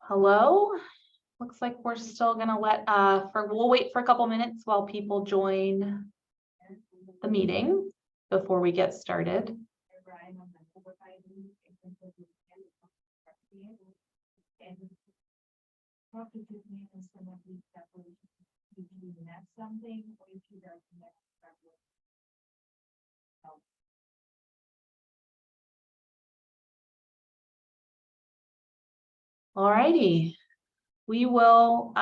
Hello. Looks like we're still gonna we'll wait for a couple minutes while people join the meeting before we get started. All righty. We will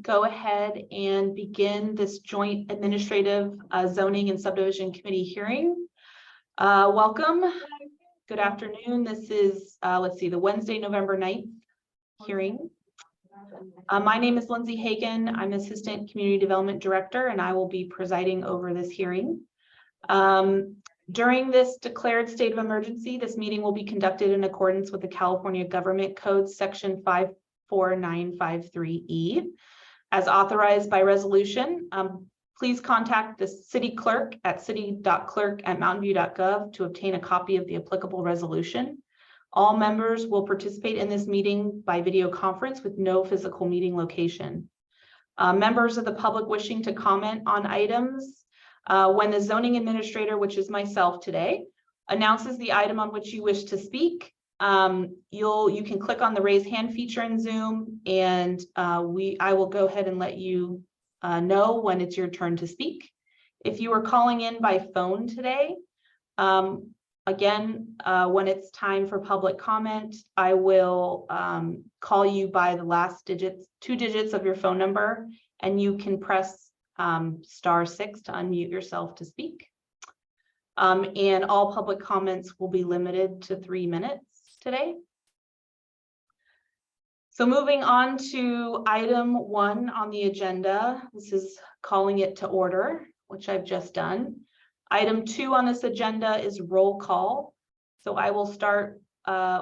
go ahead and begin this joint administrative zoning and subdivision committee hearing. Welcome. Good afternoon. This is, the Wednesday, November 9th hearing. My name is Lindsay Hagan. I'm Assistant Community Development Director, and I will be presiding over this hearing. During this declared state of emergency, this meeting will be conducted in accordance with the California Government Code Section 54953E, as authorized by resolution. Please contact the city clerk at city.clerk@mountainview.gov to obtain a copy of the applicable resolution. All members will participate in this meeting by video conference with no physical meeting location. Members of the public wishing to comment on items, when the zoning administrator, which is myself today, announces the item on which you wish to speak, you can click on the raise hand feature in Zoom, and I will go ahead and let you know when it's your turn to speak. If you are calling in by phone today, again, when it's time for public comment, I will call you by the last two digits of your phone number, and you can press *6 to unmute yourself to speak. And all public comments will be limited to 3 minutes today. So moving on to item 1 on the agenda, this is calling it to order, which I've just done. Item 2 on this agenda is roll call. So I will start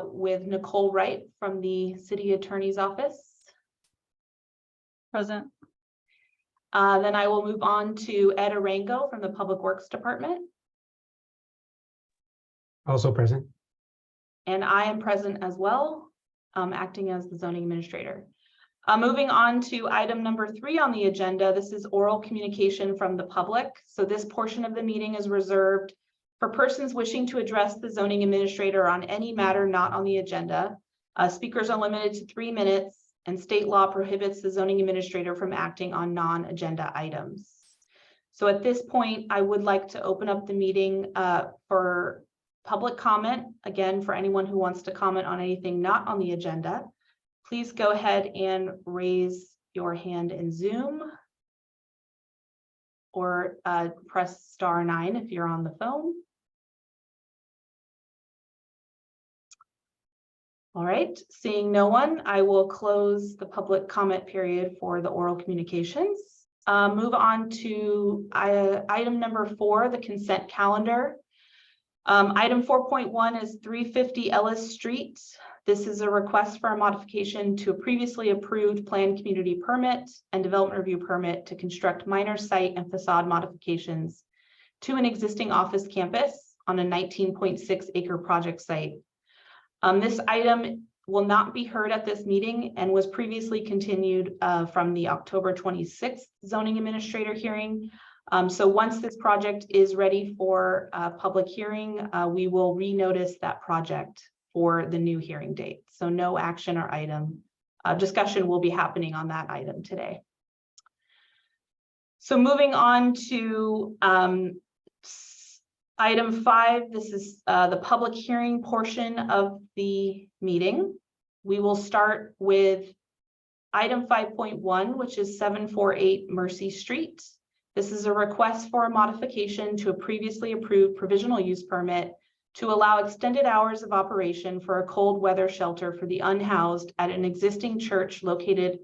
with Nicole Wright from the City Attorney's Office. Present. Then I will move on to Ed Arango from the Public Works Department. Also present. And I am present as well, acting as the zoning administrator. Moving on to item number 3 on the agenda, this is oral communication from the public. So this portion of the meeting is reserved for persons wishing to address the zoning administrator on any matter not on the agenda. Speakers are limited to 3 minutes, and state law prohibits the zoning administrator from acting on non-agenda items. So at this point, I would like to open up the meeting for public comment. Again, for anyone who wants to comment on anything not on the agenda, please go ahead and raise your hand in Zoom, or press *9 if you're on the phone. All right, seeing no one, I will close the public comment period for the oral communications. Move on to item number 4, the consent calendar. Item 4.1 is 350 Ellis Street. This is a request for a modification to a previously approved planned community permit and development review permit to construct minor site and facade modifications to an existing office campus on a 19.6 acre project site. This item will not be heard at this meeting and was previously continued from the October 26th zoning administrator hearing. So once this project is ready for public hearing, we will renotice that project for the new hearing date. So no action or item discussion will be happening on that item today. So moving on to item 5, this is the public hearing portion of the meeting. We will start with item 5.1, which is 748 Mercy Street. This is a request for a modification to a previously approved provisional use permit to allow extended hours of operation for a cold weather shelter for the unhoused at an existing church located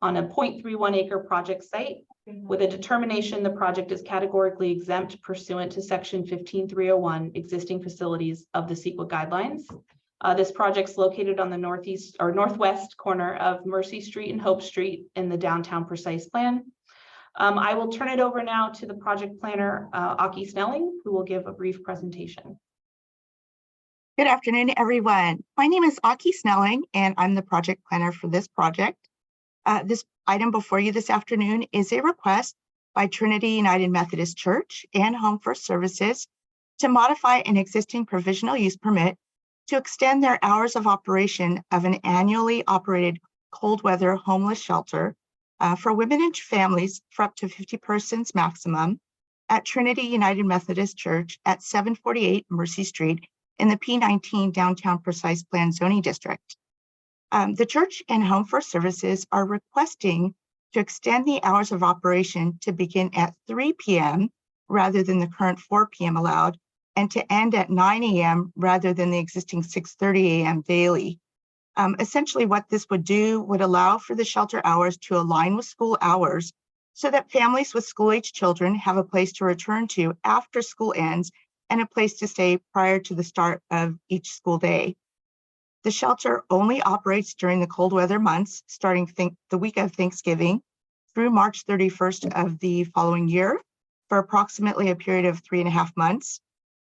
on a 0.31 acre project site, with a determination the project is categorically exempt pursuant to section 15301 existing facilities of the CEQA guidelines. This project's located on the northeast or northwest corner of Mercy Street and Hope Street in the downtown Precise Plan. I will turn it over now to the project planner, Aki Snelling, who will give a brief presentation. Good afternoon, everyone. My name is Aki Snelling, and I'm the project planner for this project. This item before you this afternoon is a request by Trinity United Methodist Church and Home First Services to modify an existing provisional use permit to extend their hours of operation of an annually operated cold weather homeless shelter for women and families for up to 50 persons maximum at Trinity United Methodist Church at 748 Mercy Street in the P19 Downtown Precise Plan Zoning District. The church and Home First Services are requesting to extend the hours of operation to begin at 3 p.m. rather than the current 4 p.m. allowed, and to end at 9 a.m. rather than the existing 6:30 a.m. daily. Essentially, what this would do would allow for the shelter hours to align with school hours so that families with school-age children have a place to return to after school ends and a place to stay prior to the start of each school day. The shelter only operates during the cold weather months, starting the week of Thanksgiving through March 31st of the following year for approximately a period of 3.5 months.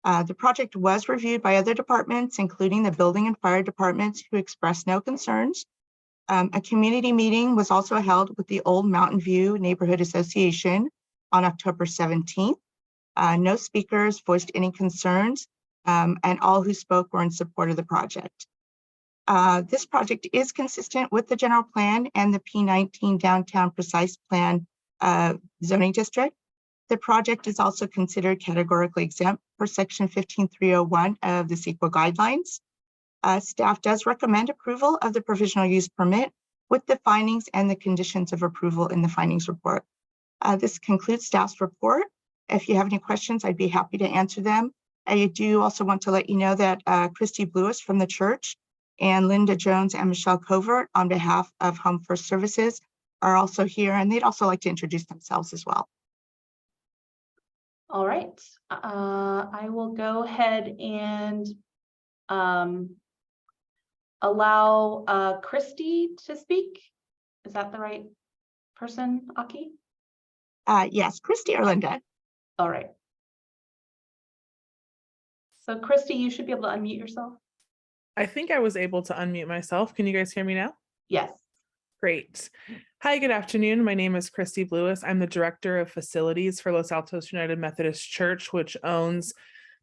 The project was reviewed by other departments, including the building and fire departments, who expressed no concerns. A community meeting was also held with the Old Mountain View Neighborhood Association on October 17th. No speakers voiced any concerns, and all who spoke were in support of the project. This project is consistent with the general plan and the P19 Downtown Precise Plan zoning district. The project is also considered categorically exempt for Section 15301 of the CEQA guidelines. Staff does recommend approval of the provisional use permit with the findings and the conditions of approval in the findings report. This concludes staff's report. If you have any questions, I'd be happy to answer them. I do also want to let you know that Christy Lewis from the church and Linda Jones and Michelle Covert on behalf of Home First Services are also here, and they'd also like to introduce themselves as well. All right, I will go ahead and allow Christy to speak. Is that the right person, Aki? Yes, Christy or Linda. All right. So Christy, you should be able to unmute yourself. I think I was able to unmute myself. Can you guys hear me now? Yes. Great. Hi, good afternoon. My name is Christy Lewis. I'm the Director of Facilities for Los Altos United Methodist Church, which owns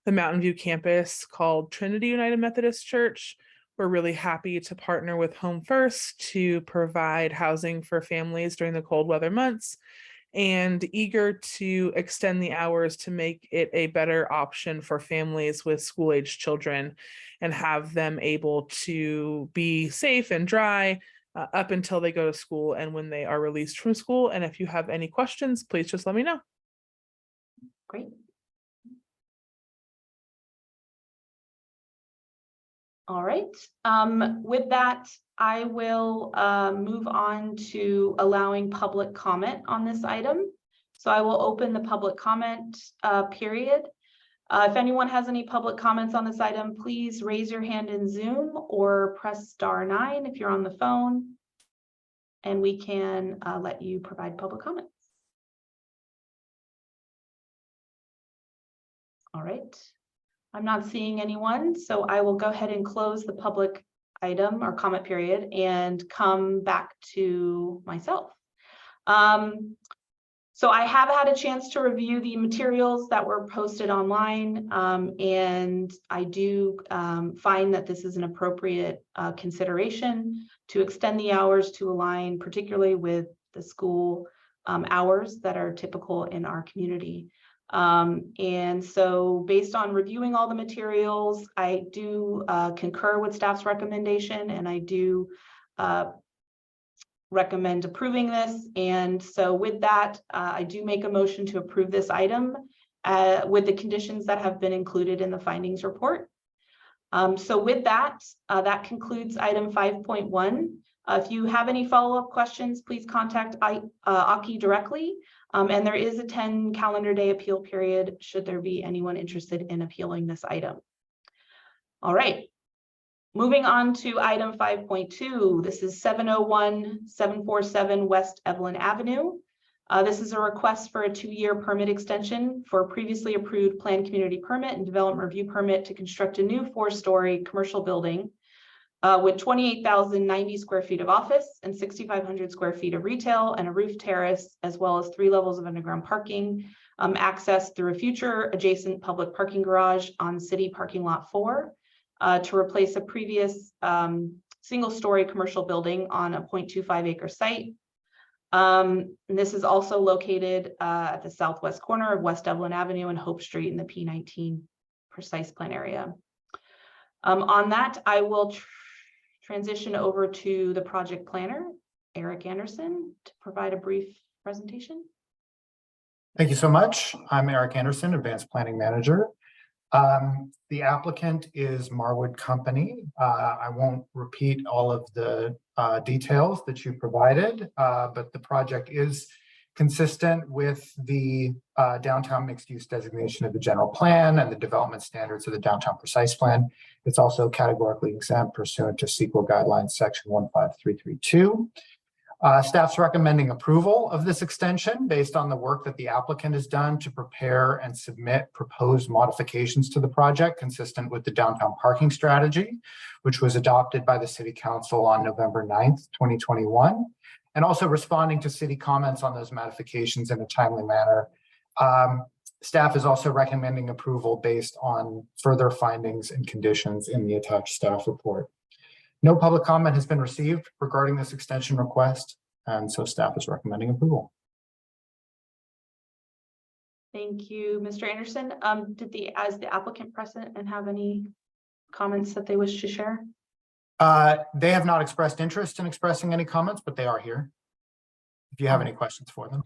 the Mountain View campus called Trinity United Methodist Church. We're really happy to partner with Home First to provide housing for families during the cold weather months, and eager to extend the hours to make it a better option for families with school-age children and have them able to be safe and dry up until they go to school and when they are released from school. And if you have any questions, please just let me know. Great. All right. With that, I will move on to allowing public comment on this item. So I will open the public comment period. If anyone has any public comments on this item, please raise your hand in Zoom or press *9 if you're on the phone, and we can let you provide public comments. All right. I'm not seeing anyone, so I will go ahead and close the public item or comment period and come back to myself. So I have had a chance to review the materials that were posted online, and I do find that this is an appropriate consideration to extend the hours to align particularly with the school hours that are typical in our community. And so based on reviewing all the materials, I do concur with staff's recommendation, and I do recommend approving this. And so with that, I do make a motion to approve this item with the conditions that have been included in the findings report. So with that, that concludes item 5.1. If you have any follow-up questions, please contact Aki directly. And there is a 10 calendar day appeal period should there be anyone interested in appealing this item. All right, moving on to item 5.2. This is 701-747 West Evelyn Avenue. This is a request for a 2-year permit extension for a previously approved planned community permit and development review permit to construct a new 4-story commercial building with 28,090 square feet of office and 6,500 square feet of retail and a roof terrace, as well as 3 levels of underground parking, access through a future adjacent public parking garage on city parking lot 4 to replace a previous single-story commercial building on a 0.25 acre site. This is also located at the southwest corner of West Dublin Avenue and Hope Street in the P19 precise plan area. On that, I will transition over to the project planner, Eric Anderson, to provide a brief presentation. Thank you so much. I'm Eric Anderson, Advanced Planning Manager. The applicant is Marwood Company. I won't repeat all of the details that you provided, but the project is consistent with the downtown mixed-use designation of the general plan and the development standards of the downtown precise plan. It's also categorically exempt pursuant to CEQA guidelines section 15332. Staff's recommending approval of this extension based on the work that the applicant has done to prepare and submit proposed modifications to the project consistent with the downtown parking strategy, which was adopted by the City Council on November 9th, 2021, and also responding to city comments on those modifications in a timely manner. Staff is also recommending approval based on further findings and conditions in the attached staff report. No public comment has been received regarding this extension request, and so staff is recommending approval. Thank you, Mr. Anderson. Is the applicant present and have any comments that they wish to share? They have not expressed interest in expressing any comments, but they are here if you have any questions for them.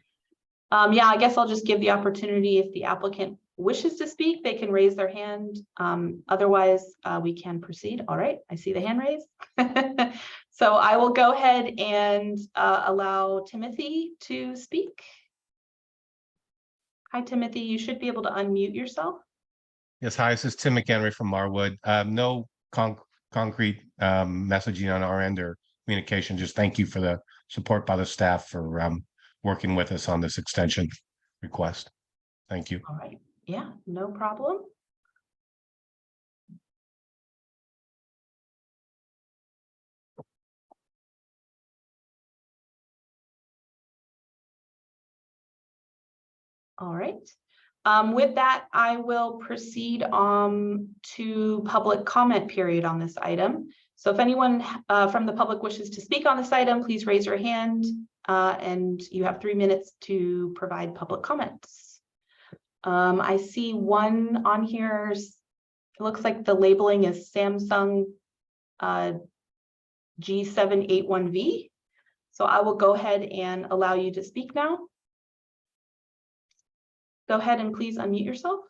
Yeah, I guess I'll just give the opportunity if the applicant wishes to speak, they can raise their hand. Otherwise, we can proceed. All right, I see the hand raised. So I will go ahead and allow Timothy to speak. Hi, Timothy, you should be able to unmute yourself. Yes, hi, this is Tim McHenry from Marwood. No concrete messaging on our end or communication. Just thank you for the support by the staff for working with us on this extension request. Thank you. All right. Yeah, no problem. All right. With that, I will proceed to public comment period on this item. So if anyone from the public wishes to speak on this item, please raise your hand and you have 3 minutes to provide public comments. I see one on here. It looks like the labeling is Samsung G781V. So I will go ahead and allow you to speak now. Go ahead and please unmute yourself.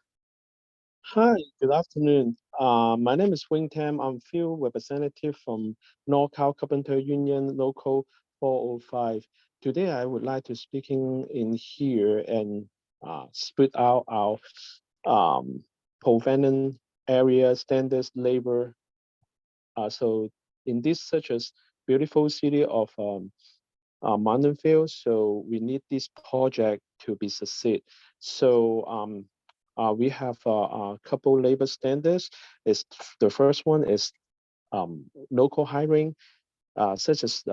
Hi, good afternoon. My name is Wing Tam. I'm field representative from NorCal Carpenter Union Local 405. Today, I would like to speaking in here and split out our provenance area standards labor. So in this such as beautiful city of Mountain View, so we need this project to be succeed. So we have a couple labor standards. The first one is local hiring, such as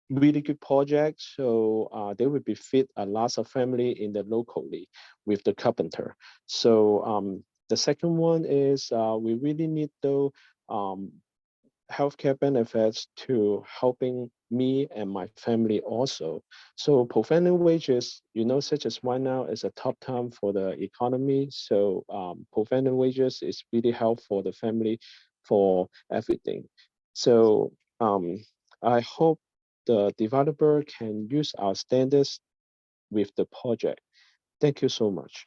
really good projects. So they will be fit a lot of family in the locally with the carpenter. So the second one is we really need the healthcare benefits to helping me and my family also. So prevailing wages, you know, such as right now is a tough time for the economy. So prevailing wages is really helpful for the family for everything. So I hope the developer can use our standards with the project. Thank you so much.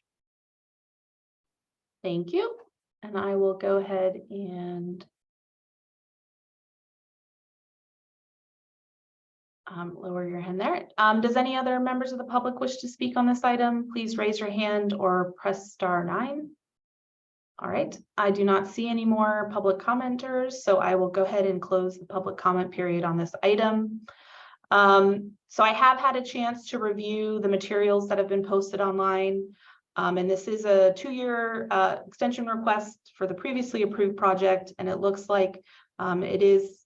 Thank you. And I will go ahead and lower your hand there. Does any other members of the public wish to speak on this item? Please raise your hand or press *9. All right, I do not see any more public commenters, so I will go ahead and close the public comment period on this item. So I have had a chance to review the materials that have been posted online. And this is a 2-year extension request for the previously approved project. And it looks like it is,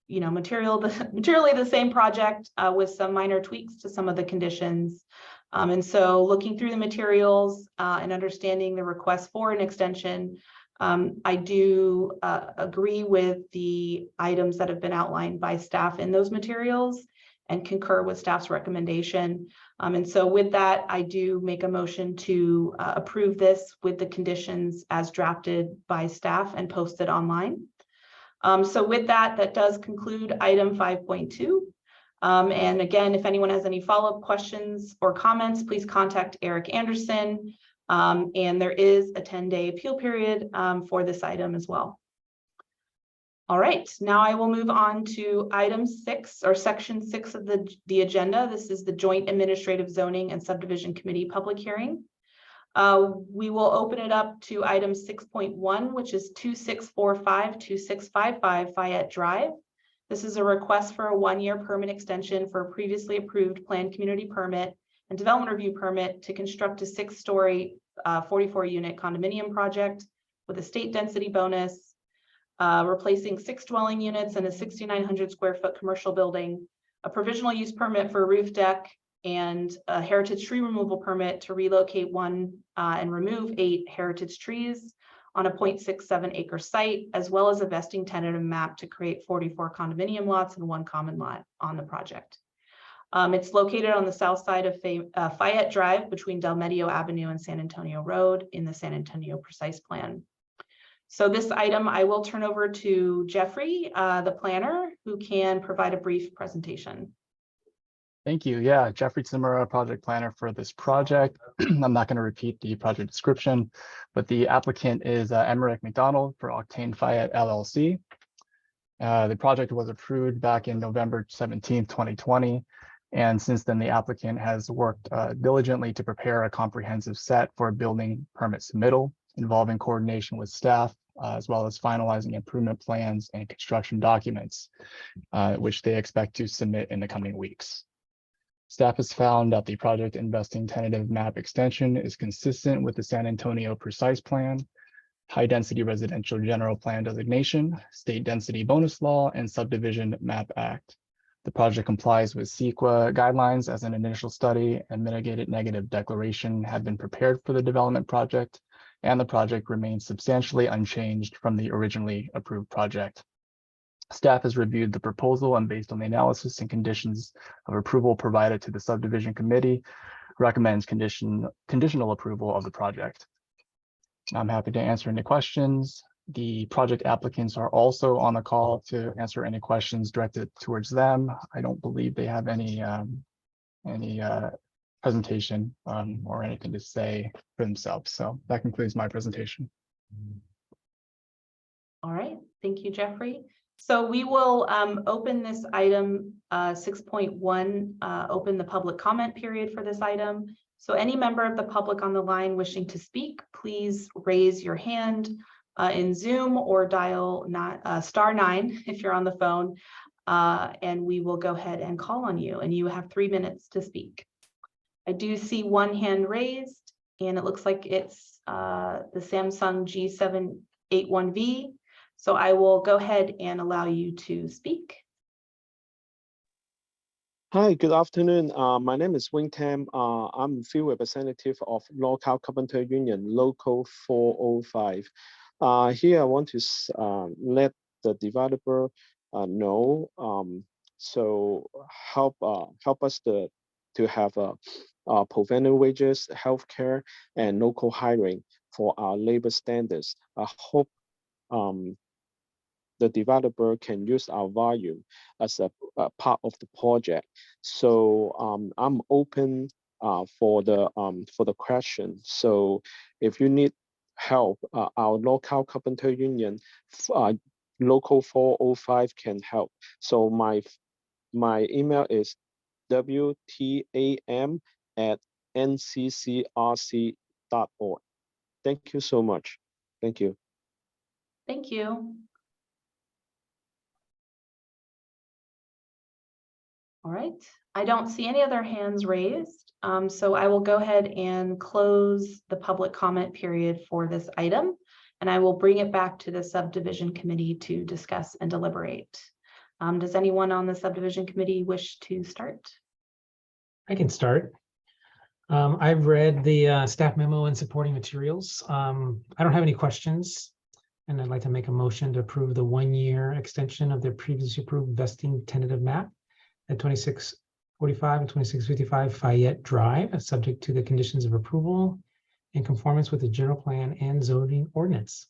materially the same project with some minor tweaks to some of the conditions. And so looking through the materials and understanding the request for an extension, I do agree with the items that have been outlined by staff in those materials and concur with staff's recommendation. And so with that, I do make a motion to approve this with the conditions as drafted by staff and posted online. So with that, that does conclude item 5.2. And again, if anyone has any follow-up questions or comments, please contact Eric Anderson. And there is a 10-day appeal period for this item as well. All right, now I will move on to item 6 or section 6 of the agenda. This is the Joint Administrative Zoning and Subdivision Committee public hearing. We will open it up to item 6.1, which is 2645-2655 Fayette Drive. This is a request for a 1-year permit extension for a previously approved planned community permit and development review permit to construct a 6-story 44-unit condominium project with a state density bonus, replacing 6 dwelling units and a 6,900 square foot commercial building, a provisional use permit for a roof deck, and a heritage tree removal permit to relocate 1 and remove 8 heritage trees on a 0.67 acre site, as well as a vesting tentative map to create 44 condominium lots and 1 common lot on the project. It's located on the south side of Fayette Drive between Del Medio Avenue and San Antonio Road in the San Antonio Precise Plan. So this item I will turn over to Jeffrey, the planner, who can provide a brief presentation. Thank you. Yeah, Jeffrey Tsimura, project planner for this project. I'm not going to repeat the project description, but the applicant is Emmerich McDonald for Octane Fayette LLC. The project was approved back in November 17, 2020. And since then, the applicant has worked diligently to prepare a comprehensive set for a building permit submittal involving coordination with staff, as well as finalizing improvement plans and construction documents, which they expect to submit in the coming weeks. Staff has found that the project investing tentative map extension is consistent with the San Antonio Precise Plan, High Density Residential General Plan Designation, State Density Bonus Law, and Subdivision Map Act. The project complies with CEQA guidelines as an initial study, and mitigated negative declaration have been prepared for the development project, and the project remains substantially unchanged from the originally approved project. Staff has reviewed the proposal and based on the analysis and conditions of approval provided to the subdivision committee, recommends conditional approval of the project. I'm happy to answer any questions. The project applicants are also on the call to answer any questions directed towards them. I don't believe they have any presentation or anything to say for themselves. So that concludes my presentation. All right, thank you, Jeffrey. So we will open this item 6.1, open the public comment period for this item. So any member of the public on the line wishing to speak, please raise your hand in Zoom or dial *9 if you're on the phone, and we will go ahead and call on you, and you have 3 minutes to speak. I do see one hand raised, and it looks like it's the Samsung G781V. So I will go ahead and allow you to speak. Hi, good afternoon. My name is Wing Tam. I'm field representative of Local Carpenter Union, Local 405. Here I want to let the developer know, so help us to have prevailing wages, healthcare, and local hiring for our labor standards. I hope the developer can use our value as a part of the project. So I'm open for the question. So if you need help, our Local Carpenter Union, Local 405 can help. So my email is wtam@nccrc.org. Thank you so much. Thank you. Thank you. All right, I don't see any other hands raised. So I will go ahead and close the public comment period for this item. And I will bring it back to the subdivision committee to discuss and deliberate. Does anyone on the subdivision committee wish to start? I can start. I've read the staff memo and supporting materials. I don't have any questions. And I'd like to make a motion to approve the 1-year extension of their previously approved vesting tentative map at 2645 and 2655 Fayette Drive, subject to the conditions of approval in conformance with the general plan and zoning ordinance.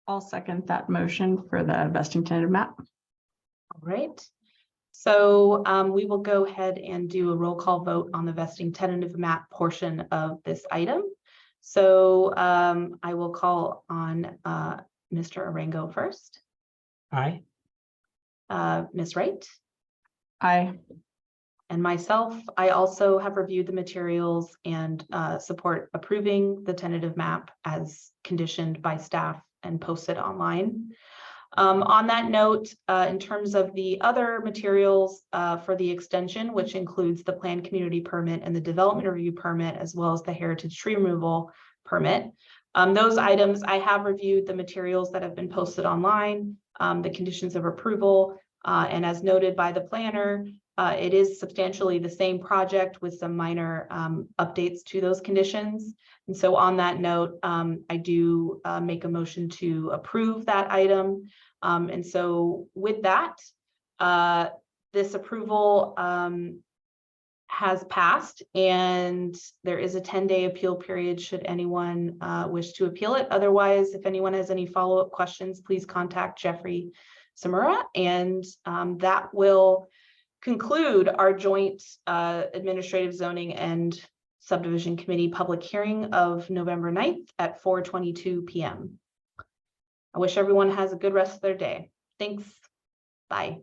I'll second that motion for the vesting tentative map. All right. So we will go ahead and do a roll call vote on the vesting tentative map portion of this item. So I will call on Mr. Arango first. Aye. Ms. Wright Aye. and myself. I also have reviewed the materials and support approving the tentative map as conditioned by staff and posted online. On that note, in terms of the other materials for the extension, which includes the planned community permit and the development review permit, as well as the heritage tree removal permit, those items, I have reviewed the materials that have been posted online, the conditions of approval, and as noted by the planner, it is substantially the same project with some minor updates to those conditions. And so on that note, I do make a motion to approve that item. And so with that, this approval has passed, and there is a 10-day appeal period should anyone wish to appeal it. Otherwise, if anyone has any follow-up questions, please contact Jeffrey Samura, and that will conclude our joint administrative zoning and subdivision committee public hearing of November 9th at 4:22 p.m. I wish everyone has a good rest of their day. Thanks. Bye.